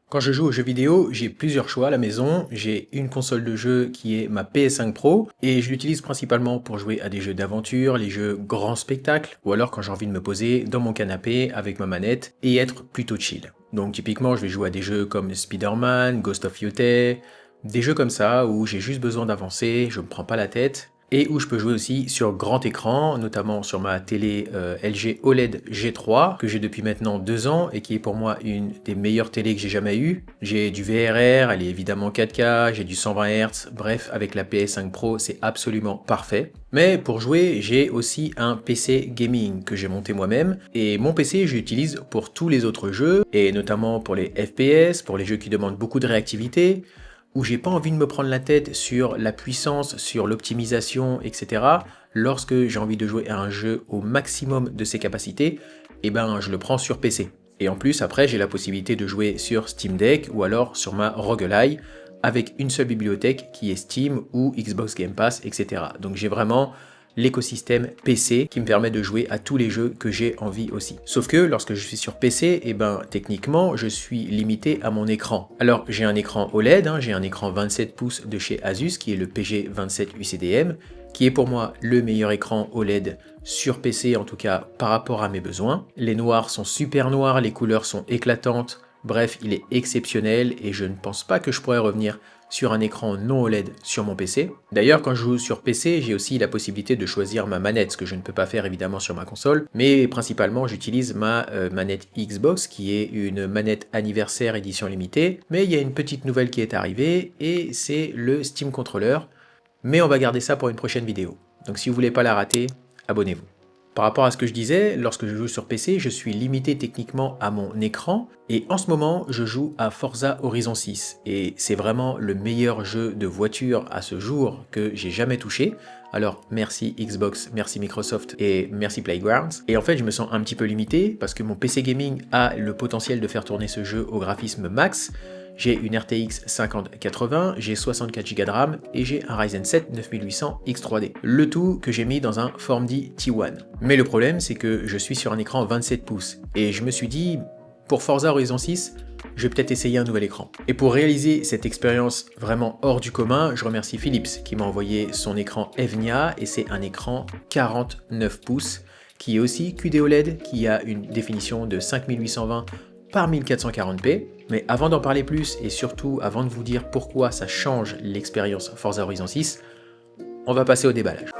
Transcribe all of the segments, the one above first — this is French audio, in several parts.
Quand je joue aux jeux vidéo, j'ai plusieurs choix à la maison. J'ai une console de jeu qui est ma PS5 Pro et je l'utilise principalement pour jouer à des jeux d'aventure, les jeux grand spectacle ou alors quand j'ai envie de me poser dans mon canapé avec ma manette et être plutôt chill. Donc typiquement, je vais jouer à des jeux comme Spider-Man, Ghost of Yotei, des jeux comme ça où j'ai juste besoin d'avancer, je me prends pas la tête et où je peux jouer aussi sur grand écran, notamment sur ma télé LG OLED G3 que j'ai depuis maintenant 2 ans et qui est pour moi une des meilleures télés que j'ai jamais eues. J'ai du VRR, elle est évidemment 4K, j'ai du 120 Hz, bref, avec la PS5 Pro, c'est absolument parfait. Mais pour jouer, j'ai aussi un PC gaming que j'ai monté moi-même et mon PC, je l'utilise pour tous les autres jeux et notamment pour les FPS, pour les jeux qui demandent beaucoup de réactivité, où j'ai pas envie de me prendre la tête sur la puissance, sur l'optimisation, etc. Lorsque j'ai envie de jouer à un jeu au maximum de ses capacités, eh ben je le prends sur PC. Et en plus, après, j'ai la possibilité de jouer sur Steam Deck ou alors sur ma Rogue Ally avec une seule bibliothèque qui est Steam ou Xbox Game Pass, etc. Donc j'ai vraiment l'écosystème PC qui me permet de jouer à tous les jeux que j'ai envie aussi. Sauf que lorsque je suis sur PC, eh ben techniquement je suis limité à mon écran. Alors j'ai un écran OLED, j'ai un écran 27 pouces de chez Asus qui est le PG27 UCDM, qui est pour moi le meilleur écran OLED sur PC, en tout cas par rapport à mes besoins. Les noirs sont super noirs, les couleurs sont éclatantes, bref, il est exceptionnel et je ne pense pas que je pourrais revenir sur un écran non OLED sur mon PC. D'ailleurs, quand je joue sur PC, j'ai aussi la possibilité de choisir ma manette, ce que je ne peux pas faire évidemment sur ma console, mais principalement j'utilise ma manette Xbox qui est une manette anniversaire édition limitée, mais il y a une petite nouvelle qui est arrivée et c'est le Steam Controller, mais on va garder ça pour une prochaine vidéo. Donc si vous voulez pas la rater, abonnez-vous. Par rapport à ce que je disais, lorsque je joue sur PC, je suis limité techniquement à mon écran et en ce moment, je joue à Forza Horizon 6 et c'est vraiment le meilleur jeu de voiture à ce jour que j'ai jamais touché. Alors merci Xbox, merci Microsoft et merci Playgrounds. Et en fait, je me sens un petit peu limité parce que mon PC gaming a le potentiel de faire tourner ce jeu au graphisme max. J'ai une RTX 5080, j'ai 64 Go de RAM et j'ai un Ryzen 7 9800 X3D. Le tout que j'ai mis dans un Formdi T1. Mais le problème, c'est que je suis sur un écran 27 pouces et je me suis dit, pour Forza Horizon 6, je vais peut-être essayer un nouvel écran. Et pour réaliser cette expérience vraiment hors du commun, je remercie Philips qui m'a envoyé son écran Evnia et c'est un écran 49 pouces qui est aussi QD OLED, qui a une définition de 5820 par 1440p. Mais avant d'en parler plus et surtout avant de vous dire pourquoi ça change l'expérience Forza Horizon 6, on va passer au déballage.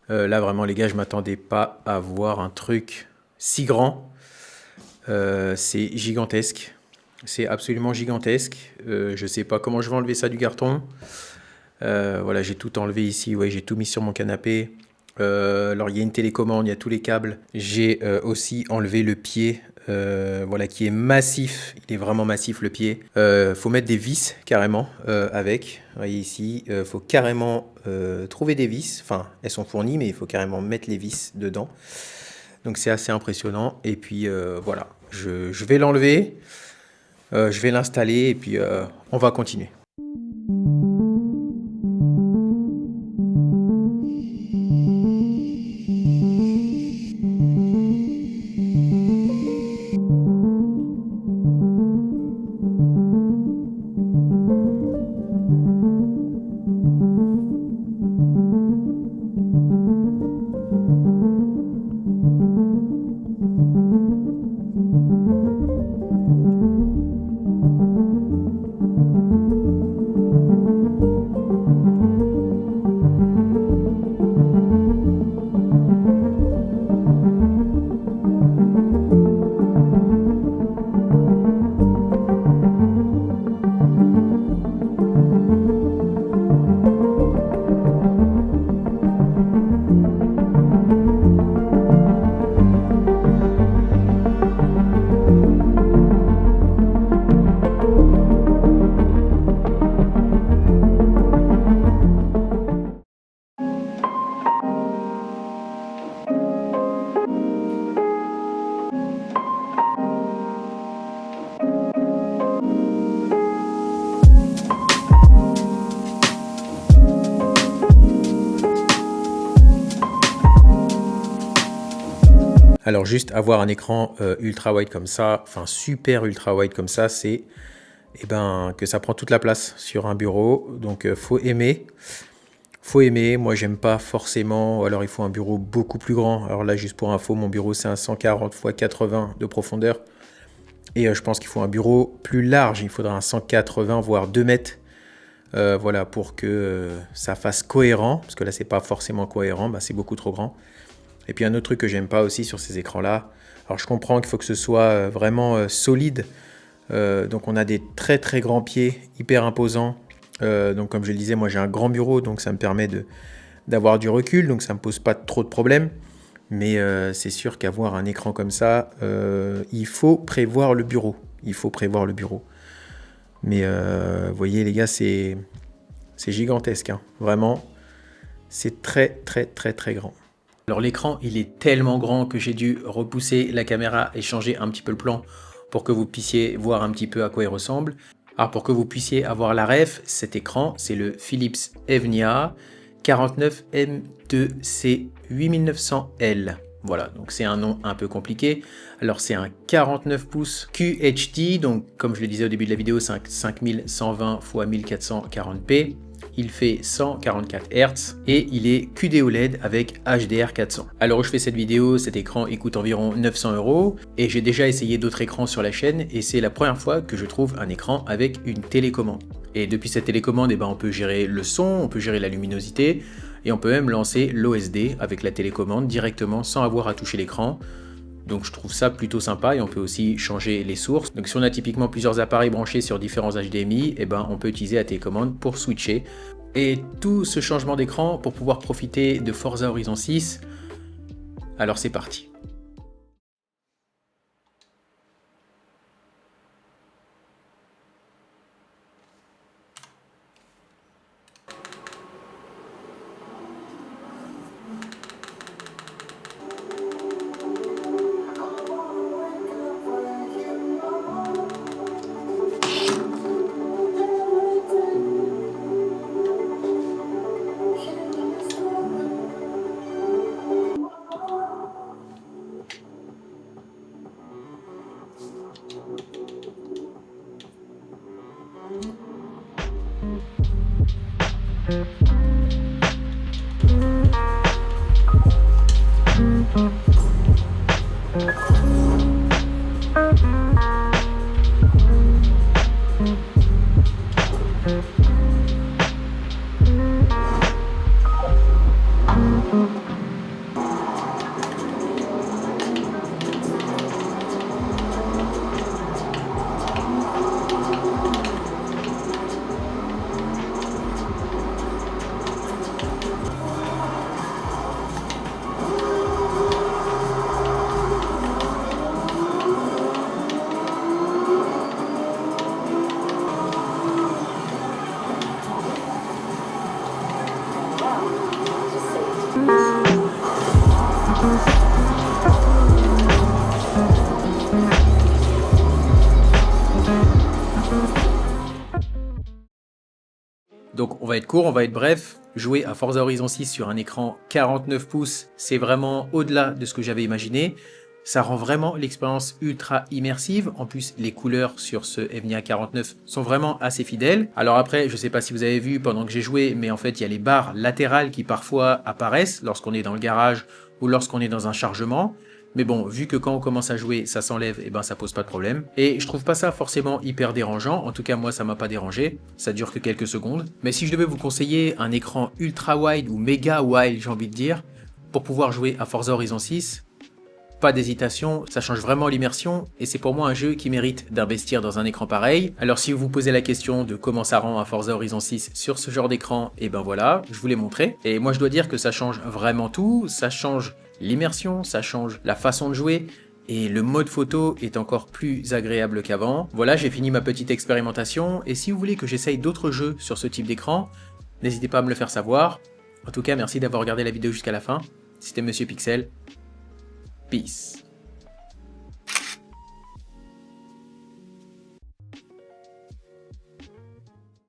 Là vraiment les gars, je m'attendais pas à voir un truc si grand. C'est gigantesque. C'est absolument gigantesque. Je sais pas comment je vais enlever ça du carton. Voilà, j'ai tout enlevé ici. Ouais, j'ai tout mis sur mon canapé. Alors il y a une télécommande, il y a tous les câbles. J'ai aussi enlevé le pied. Voilà, qui est massif. Il est vraiment massif le pied. Faut mettre des vis carrément avec. Vous voyez ici, faut carrément trouver des vis. Enfin, elles sont fournies, mais il faut carrément mettre les vis dedans. Donc c'est assez impressionnant. Et puis voilà, je vais l'enlever. Je vais l'installer et puis on va continuer. Alors juste avoir un écran ultra wide comme ça, enfin super ultra wide comme ça, c'est que ça prend toute la place sur un bureau. Donc faut aimer. Faut aimer, moi j'aime pas forcément, ou alors il faut un bureau beaucoup plus grand. Alors là, juste pour info, mon bureau c'est un 140 x 80 de profondeur. Et je pense qu'il faut un bureau plus large, il faudra un 180 voire 2 mètres. Voilà, pour que ça fasse cohérent, parce que là c'est pas forcément cohérent, c'est beaucoup trop grand. Et puis un autre truc que j'aime pas aussi sur ces écrans là, alors je comprends qu'il faut que ce soit vraiment solide, donc on a des très très grands pieds, hyper imposants. Donc comme je le disais, moi j'ai un grand bureau, donc ça me permet d'avoir du recul, donc ça me pose pas trop de problèmes. Mais c'est sûr qu'avoir un écran comme ça, il faut prévoir le bureau. Il faut prévoir le bureau. Mais vous voyez les gars, c'est gigantesque, hein. Vraiment, c'est très très très très grand. Alors l'écran, il est tellement grand que j'ai dû repousser la caméra et changer un petit peu le plan pour que vous puissiez voir un petit peu à quoi il ressemble. Alors pour que vous puissiez avoir la ref, cet écran, c'est le Philips Evnia 49M2C8900L. Voilà, donc c'est un nom un peu compliqué. Alors c'est un 49 pouces QHD, donc comme je le disais au début de la vidéo, c'est un 5120 x 1440p. Il fait 144 Hz et il est QD OLED avec HDR400. Alors où je fais cette vidéo, cet écran il coûte environ 900 € et j'ai déjà essayé d'autres écrans sur la chaîne et c'est la première fois que je trouve un écran avec une télécommande. Et depuis cette télécommande, on peut gérer le son, on peut gérer la luminosité et on peut même lancer l'OSD avec la télécommande directement sans avoir à toucher l'écran. Donc je trouve ça plutôt sympa et on peut aussi changer les sources. Donc si on a typiquement plusieurs appareils branchés sur différents HDMI, on peut utiliser la télécommande pour switcher. Et tout ce changement d'écran pour pouvoir profiter de Forza Horizon 6. Alors c'est parti. Donc on va être court, on va être bref. Jouer à Forza Horizon 6 sur un écran 49 pouces, c'est vraiment au-delà de ce que j'avais imaginé. Ça rend vraiment l'expérience ultra immersive. En plus, les couleurs sur ce Evnia 49 sont vraiment assez fidèles. Alors après, je sais pas si vous avez vu pendant que j'ai joué, mais en fait, il y a les barres latérales qui parfois apparaissent lorsqu'on est dans le garage ou lorsqu'on est dans un chargement. Mais bon, vu que quand on commence à jouer, ça s'enlève, et ça pose pas de problème. Et je trouve pas ça forcément hyper dérangeant. En tout cas, moi, ça m'a pas dérangé. Ça dure que quelques secondes. Mais si je devais vous conseiller un écran ultra wide ou méga wide, j'ai envie de dire, pour pouvoir jouer à Forza Horizon 6, pas d'hésitation, ça change vraiment l'immersion et c'est pour moi un jeu qui mérite d'investir dans un écran pareil. Alors si vous vous posez la question de comment ça rend un Forza Horizon 6 sur ce genre d'écran, et voilà, je vous l'ai montré. Et moi je dois dire que ça change vraiment tout, ça change l'immersion, ça change la façon de jouer et le mode photo est encore plus agréable qu'avant. Voilà, j'ai fini ma petite expérimentation et si vous voulez que j'essaye d'autres jeux sur ce type d'écran, n'hésitez pas à me le faire savoir. En tout cas, merci d'avoir regardé la vidéo jusqu'à la fin. C'était Monsieur Pixel. Peace.